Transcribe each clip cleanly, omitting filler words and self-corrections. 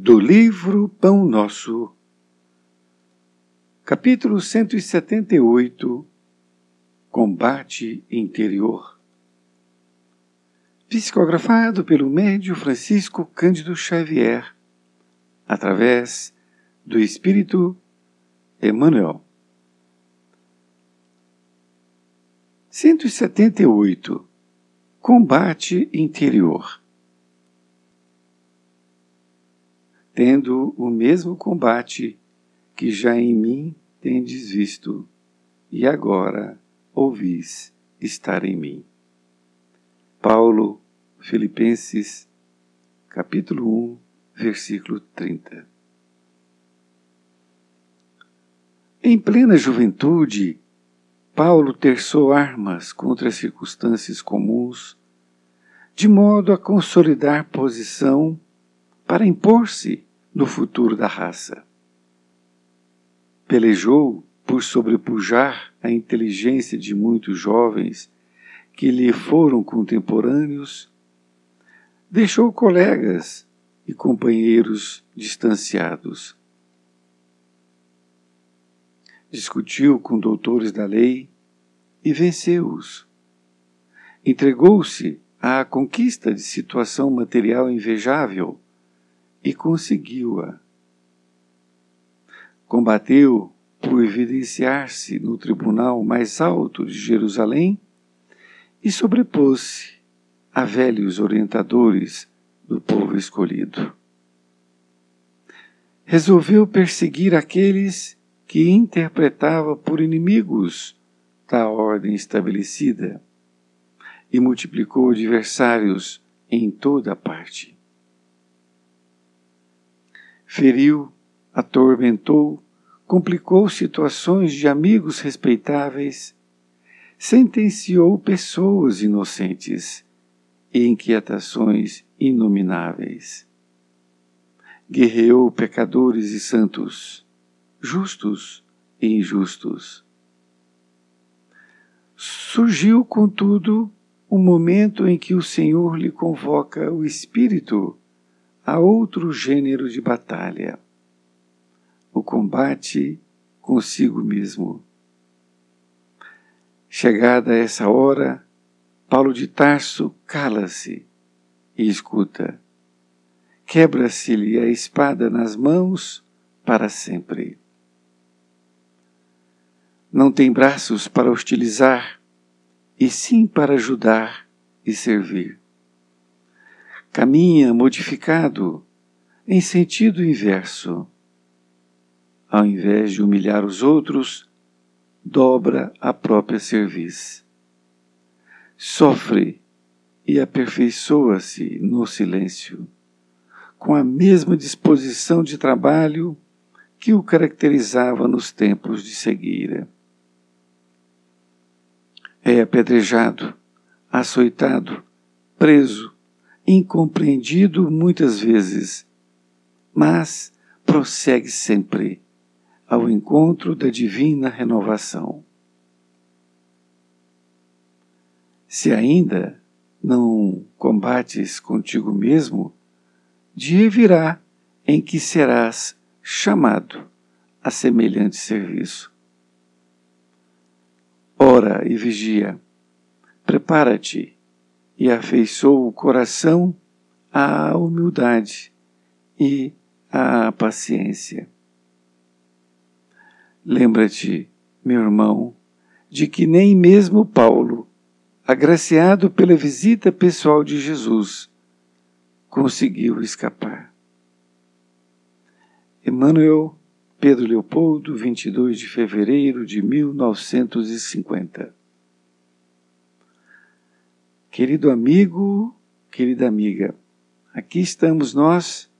Do livro Pão Nosso, capítulo 178, Combate Interior. Psicografado pelo médium Francisco Cândido Xavier, através do Espírito Emmanuel. 178. Combate Interior. Tendo o mesmo combate que já em mim tendes visto, e agora ouvis estar em mim. Paulo, Filipenses, capítulo 1, versículo 30. Em plena juventude, Paulo terçou armas contra as circunstâncias comuns, de modo a consolidar posição para impor-se no futuro da raça. Pelejou por sobrepujar a inteligência de muitos jovens que lhe foram contemporâneos, deixou colegas e companheiros distanciados. Discutiu com doutores da lei e venceu-os. Entregou-se à conquista de situação material invejável e conseguiu-a. Combateu por evidenciar-se no tribunal mais alto de Jerusalém e sobrepôs-se a velhos orientadores do povo escolhido. Resolveu perseguir aqueles que interpretava por inimigos da ordem estabelecida e multiplicou adversários em toda parte. Feriu, atormentou, complicou situações de amigos respeitáveis, sentenciou pessoas inocentes e inquietações inomináveis. Guerreou pecadores e santos, justos e injustos. Surgiu, contudo, um momento em que o Senhor lhe convoca o espírito a outro gênero de batalha, o combate consigo mesmo. Chegada essa hora, Paulo de Tarso cala-se e escuta. Quebra-se-lhe a espada nas mãos para sempre. Não tem braços para hostilizar, e sim para ajudar e servir. Caminha modificado em sentido inverso. Ao invés de humilhar os outros, dobra a própria cerviz. Sofre e aperfeiçoa-se no silêncio, com a mesma disposição de trabalho que o caracterizava nos tempos de cegueira. É apedrejado, açoitado, preso, incompreendido muitas vezes, mas prossegue sempre ao encontro da divina renovação. Se ainda não combates contigo mesmo, dia virá em que serás chamado a semelhante serviço. Ora e vigia, prepara-te e afeiçoa o coração à humildade e à paciência. Lembra-te, meu irmão, de que nem mesmo Paulo, agraciado pela visita pessoal de Jesus, conseguiu escapar. Emmanuel, Pedro Leopoldo, 22 de fevereiro de 1950. Querido amigo, querida amiga, aqui estamos nós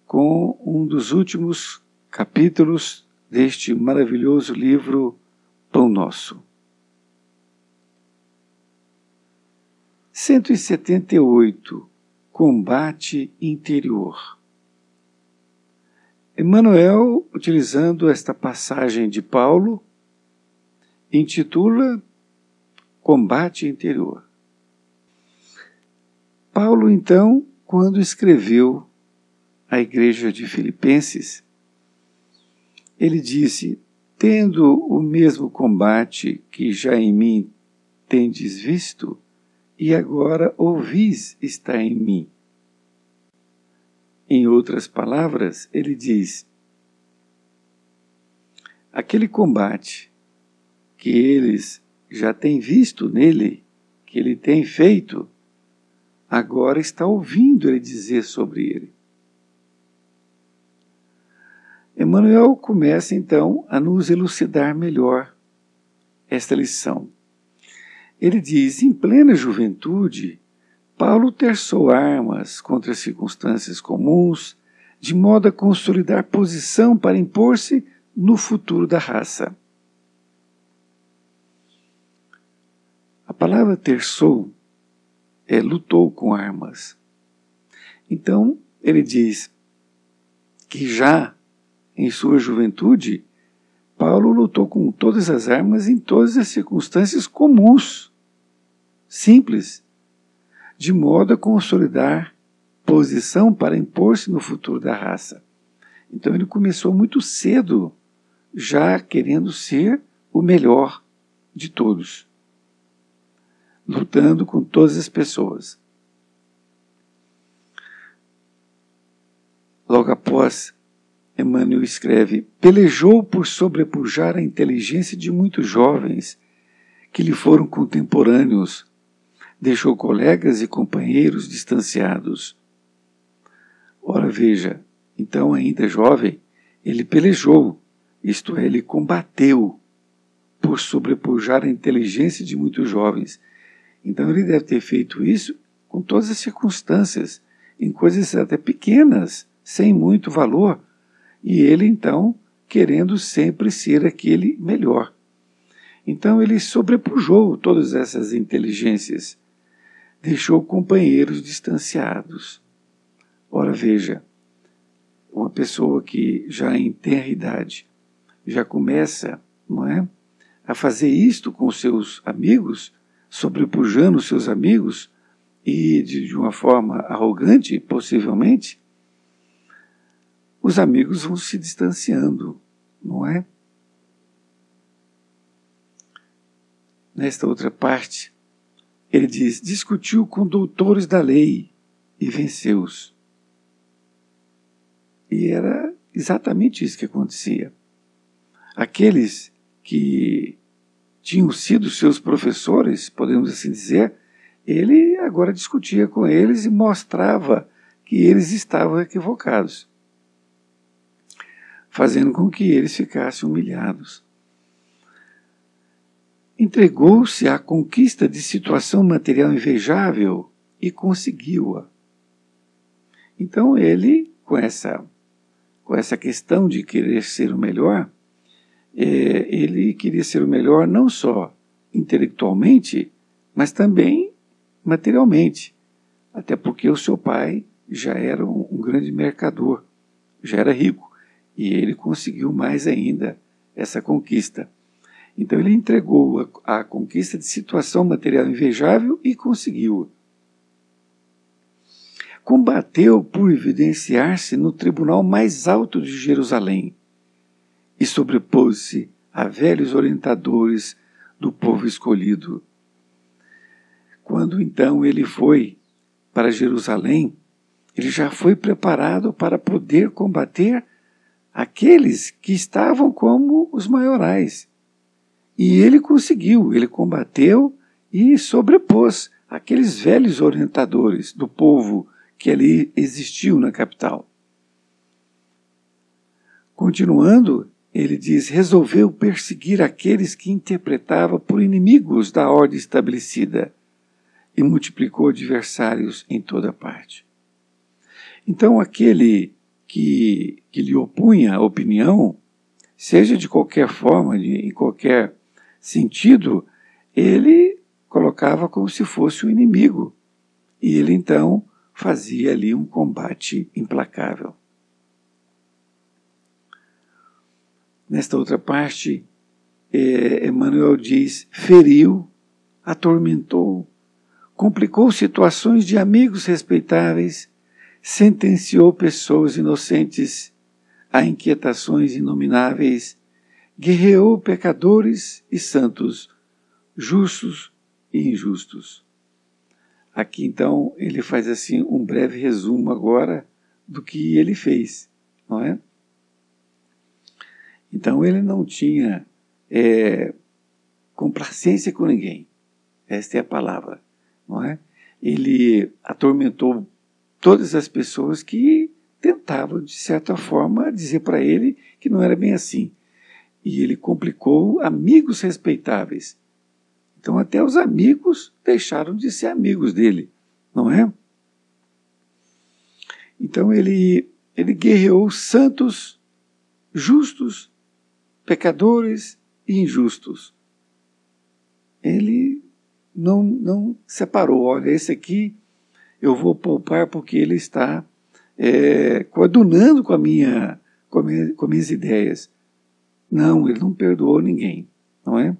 com um dos últimos capítulos deste maravilhoso livro Pão Nosso. 178. Combate Interior. Emmanuel, utilizando esta passagem de Paulo, intitula Combate Interior. Paulo, então, quando escreveu à igreja de Filipenses, ele disse: tendo o mesmo combate que já em mim tendes visto, e agora ouvis estar em mim. Em outras palavras, ele diz: aquele combate que eles já têm visto nele, que ele tem feito, agora está ouvindo ele dizer sobre ele. Emmanuel começa então a nos elucidar melhor esta lição. Ele diz: em plena juventude, Paulo terçou armas contra as circunstâncias comuns, de modo a consolidar posição para impor-se no futuro da raça. A palavra terçou lutou com armas. Então, ele diz que já em sua juventude, Paulo lutou com todas as armas em todas as circunstâncias comuns, simples, de modo a consolidar posição para impor-se no futuro da raça. Então ele começou muito cedo, já querendo ser o melhor de todos, lutando com todas as pessoas. Logo após, Emmanuel escreve: pelejou por sobrepujar a inteligência de muitos jovens que lhe foram contemporâneos, deixou colegas e companheiros distanciados. Ora veja, então ainda jovem, ele pelejou, isto é, ele combateu por sobrepujar a inteligência de muitos jovens. Então ele deve ter feito isso com todas as circunstâncias, em coisas até pequenas, sem muito valor, e ele então querendo sempre ser aquele melhor. Então ele sobrepujou todas essas inteligências, deixou companheiros distanciados. Ora veja, uma pessoa que já em tenra idade já começa, não é, a fazer isto com seus amigos, sobrepujando seus amigos e de uma forma arrogante, possivelmente, os amigos vão se distanciando, não é? Nesta outra parte, ele diz: discutiu com doutores da lei e venceu-os. E era exatamente isso que acontecia. Aqueles que tinham sido seus professores, podemos assim dizer, ele agora discutia com eles e mostrava que eles estavam equivocados, fazendo com que eles ficassem humilhados. Entregou-se à conquista de situação material invejável e conseguiu-a. Então ele, com essa questão de querer ser o melhor, ele queria ser o melhor não só intelectualmente, mas também materialmente, até porque o seu pai já era um grande mercador, já era rico, e ele conseguiu mais ainda essa conquista. Então ele entregou a conquista de situação material invejável e conseguiu. Combateu por evidenciar-se no tribunal mais alto de Jerusalém e sobrepôs-se a velhos orientadores do povo escolhido. Quando então ele foi para Jerusalém, ele já foi preparado para poder combater aqueles que estavam como os maiorais. E ele conseguiu, ele combateu e sobrepôs aqueles velhos orientadores do povo que ali existiu na capital. Continuando, ele diz: resolveu perseguir aqueles que interpretava por inimigos da ordem estabelecida e multiplicou adversários em toda parte. Então aquele que lhe opunha a opinião, seja de qualquer forma, em qualquer sentido, ele colocava como se fosse um inimigo. E ele então fazia ali um combate implacável. Nesta outra parte, Emmanuel diz: feriu, atormentou, complicou situações de amigos respeitáveis, sentenciou pessoas inocentes a inquietações inomináveis, guerreou pecadores e santos, justos e injustos. Aqui então ele faz assim um breve resumo agora do que ele fez, não é? Então ele não tinha complacência com ninguém, esta é a palavra, não é? Ele atormentou todas as pessoas que tentavam, de certa forma, dizer para ele que não era bem assim. E ele complicou amigos respeitáveis. Então até os amigos deixaram de ser amigos dele, não é? Então ele guerreou santos, justos, pecadores e injustos. Ele não separou. Olha, esse aqui eu vou poupar porque ele está coadunando com as minhas ideias. Não, ele não perdoou ninguém, não é?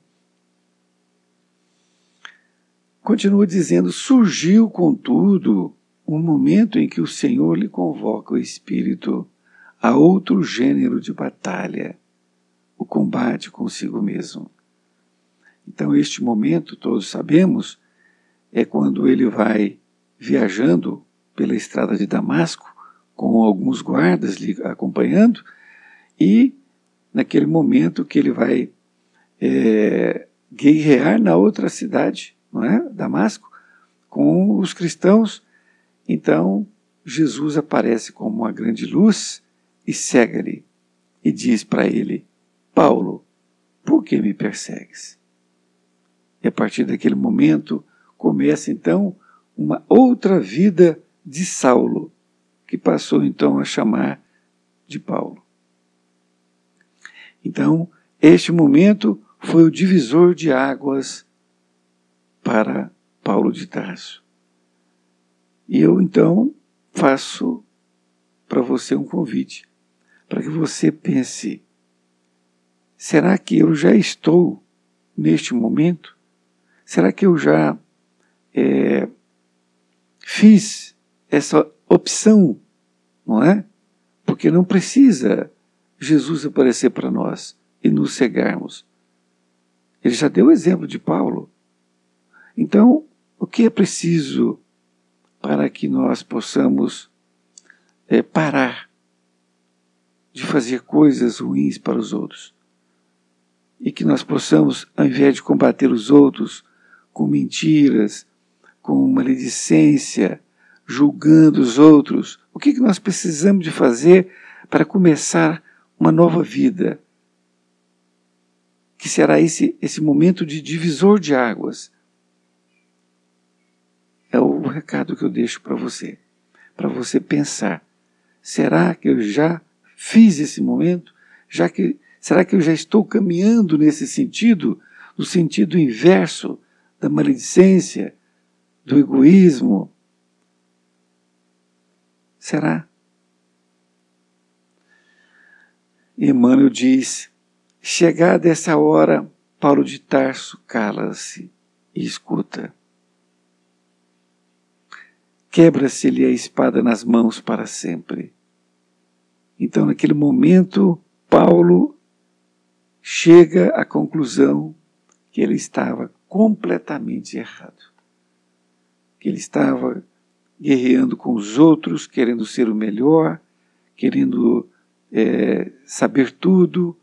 Continua dizendo, surgiu, contudo, um momento em que o Senhor lhe convoca o espírito a outro gênero de batalha, o combate consigo mesmo. Então este momento, todos sabemos, é quando ele vai viajando pela estrada de Damasco, com alguns guardas lhe acompanhando, e naquele momento que ele vai guerrear na outra cidade, não é? Damasco, com os cristãos. Então Jesus aparece como uma grande luz e cega-lhe e diz para ele, Paulo, por que me persegues? E a partir daquele momento começa então uma outra vida de Saulo, que passou então a chamar de Paulo. Então, este momento foi o divisor de águas para Paulo de Tarso. E eu então faço para você um convite, para que você pense, será que eu já estou neste momento? Será que eu já fiz essa opção, não é? Porque não precisa Jesus aparecer para nós e nos cegarmos. Ele já deu o exemplo de Paulo. Então, o que é preciso para que nós possamos parar de fazer coisas ruins para os outros? E que nós possamos, ao invés de combater os outros com mentiras, com maledicência, julgando os outros, o que nós precisamos de fazer para começar uma nova vida? Que será esse momento de divisor de águas. É o recado que eu deixo para você pensar. Será que eu já fiz esse momento? Será que eu já estou caminhando nesse sentido, no sentido inverso da maledicência, do egoísmo? Será? Emmanuel diz, chegada essa hora, Paulo de Tarso cala-se e escuta. Quebra-se-lhe a espada nas mãos para sempre. Então, naquele momento, Paulo chega à conclusão que ele estava completamente errado. Que ele estava guerreando com os outros, querendo ser o melhor, querendo saber tudo,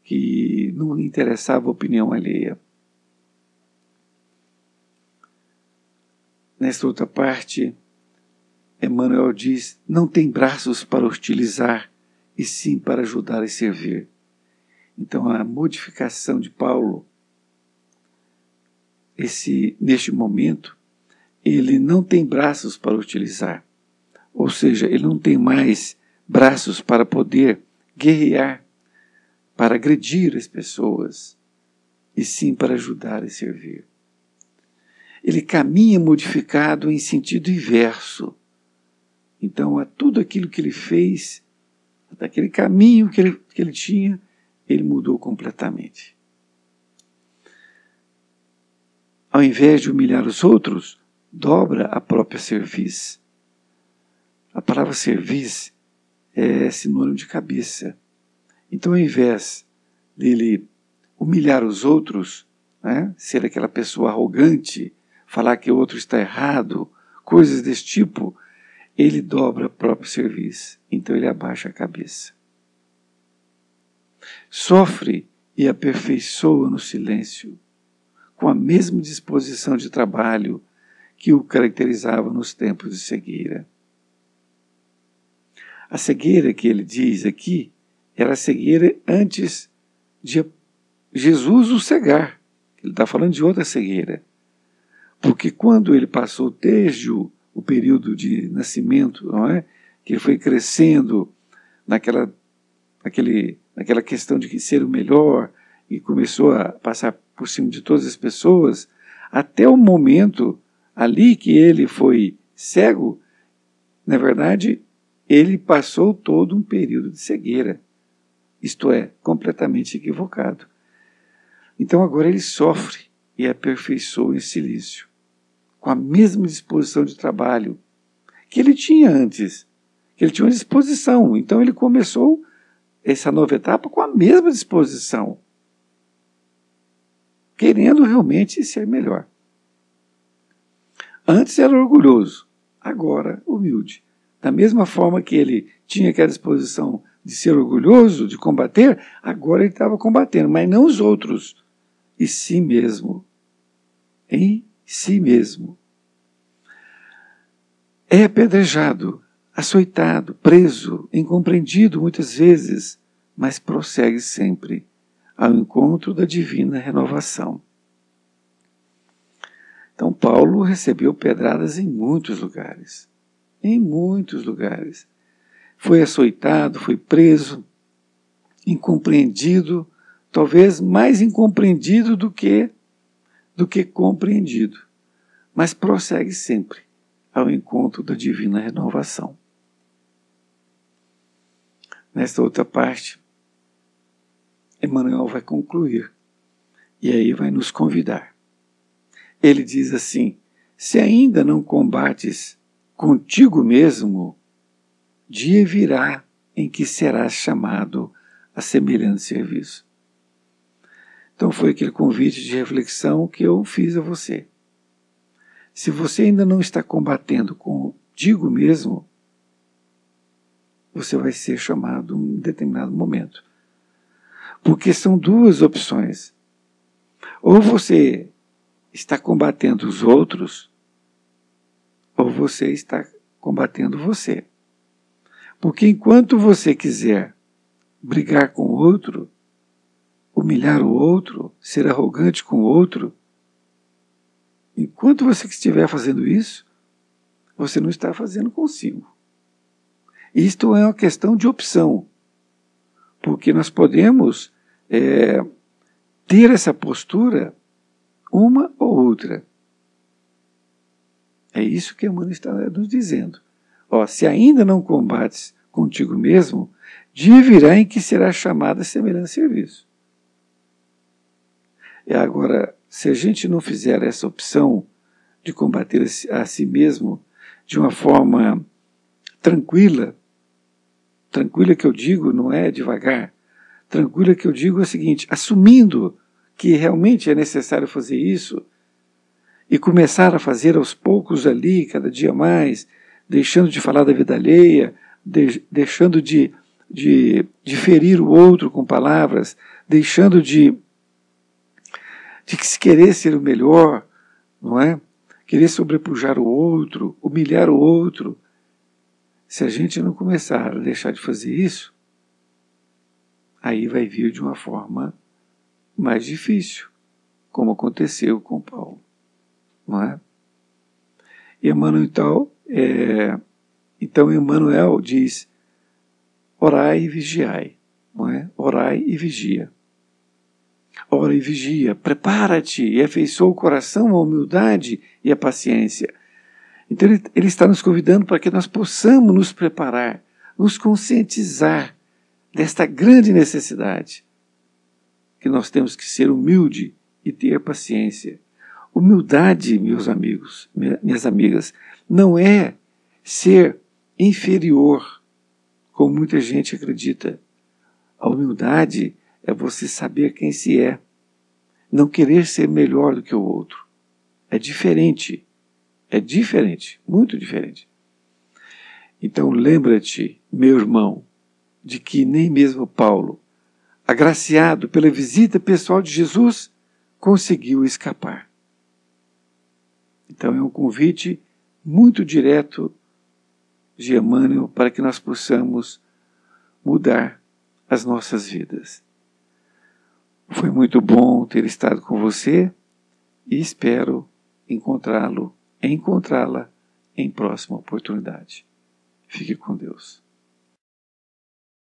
que não interessava a opinião alheia. Nesta outra parte, Emmanuel diz, não tem braços para hostilizar, e sim para ajudar e servir. Então a modificação de Paulo, neste momento, ele não tem braços para utilizar, ou seja, ele não tem mais braços para poder guerrear, para agredir as pessoas, e sim para ajudar e servir. Ele caminha modificado em sentido inverso. Então, a tudo aquilo que ele fez, daquele caminho que ele tinha, ele mudou completamente. Ao invés de humilhar os outros, dobra a própria cerviz. A palavra cerviz é sinônimo de cabeça. Então, ao invés dele humilhar os outros, né, ser aquela pessoa arrogante, falar que o outro está errado, coisas desse tipo, ele dobra o próprio cerviz. Então ele abaixa a cabeça. Sofre e aperfeiçoa no silêncio, com a mesma disposição de trabalho que o caracterizava nos tempos de cegueira. A cegueira que ele diz aqui era a cegueira antes de Jesus o cegar. Ele está falando de outra cegueira. Porque quando ele passou desde o período de nascimento, não é? Que ele foi crescendo naquela questão de ser o melhor e começou a passar por cima de todas as pessoas, até o momento ali que ele foi cego, na verdade, ele passou todo um período de cegueira. Isto é, completamente equivocado. Então agora ele sofre e aperfeiçoa em silêncio, com a mesma disposição de trabalho que ele tinha antes, que ele tinha uma disposição. Então ele começou essa nova etapa com a mesma disposição, querendo realmente ser melhor. Antes era orgulhoso, agora humilde. Da mesma forma que ele tinha aquela disposição de ser orgulhoso, de combater, agora ele estava combatendo, mas não os outros, e si mesmo. Em si mesmo. É apedrejado, açoitado, preso, incompreendido muitas vezes, mas prossegue sempre ao encontro da divina renovação. Então Paulo recebeu pedradas em muitos lugares. Em muitos lugares. Foi açoitado, foi preso, incompreendido, talvez mais incompreendido do que compreendido, mas prossegue sempre ao encontro da divina renovação. Nesta outra parte, Emmanuel vai concluir e aí vai nos convidar. Ele diz assim: se ainda não combates contigo mesmo, dia virá em que serás chamado a semelhante serviço. Então foi aquele convite de reflexão que eu fiz a você. Se você ainda não está combatendo contigo mesmo, você vai ser chamado em um determinado momento. Porque são duas opções. Ou você está combatendo os outros, ou você está combatendo você. Porque enquanto você quiser brigar com o outro, humilhar o outro, ser arrogante com o outro, enquanto você estiver fazendo isso, você não está fazendo consigo. Isto é uma questão de opção, porque nós podemos ter essa postura, uma ou outra. É isso que Emmanuel está nos dizendo. Se ainda não combates contigo mesmo, dia virá em que será chamada a semelhante serviço. E agora, se a gente não fizer essa opção de combater a si mesmo de uma forma tranquila que eu digo não é devagar, tranquila que eu digo é o seguinte, assumindo que realmente é necessário fazer isso e começar a fazer aos poucos ali, cada dia mais, deixando de falar da vida alheia, deixando de ferir o outro com palavras, deixando de querer ser o melhor, não é? Querer sobrepujar o outro, humilhar o outro. Se a gente não começar a deixar de fazer isso, aí vai vir de uma forma mais difícil, como aconteceu com Paulo, não é? E Emmanuel, então Emmanuel diz, orai e vigiai, não é? Orai e vigia. Ora e vigia, prepara-te e afeiçoa o coração à humildade e à paciência. Então ele está nos convidando para que nós possamos nos preparar, nos conscientizar desta grande necessidade, que nós temos que ser humilde e ter paciência. Humildade, meus amigos, minhas amigas, não é ser inferior, como muita gente acredita. A humildade é você saber quem se é, não querer ser melhor do que o outro. É diferente, muito diferente. Então lembra-te, meu irmão, de que nem mesmo Paulo, agraciado pela visita pessoal de Jesus, conseguiu escapar. Então é um convite muito direto de Emmanuel para que nós possamos mudar as nossas vidas. Foi muito bom ter estado com você e espero encontrá-la em próxima oportunidade. Fique com Deus.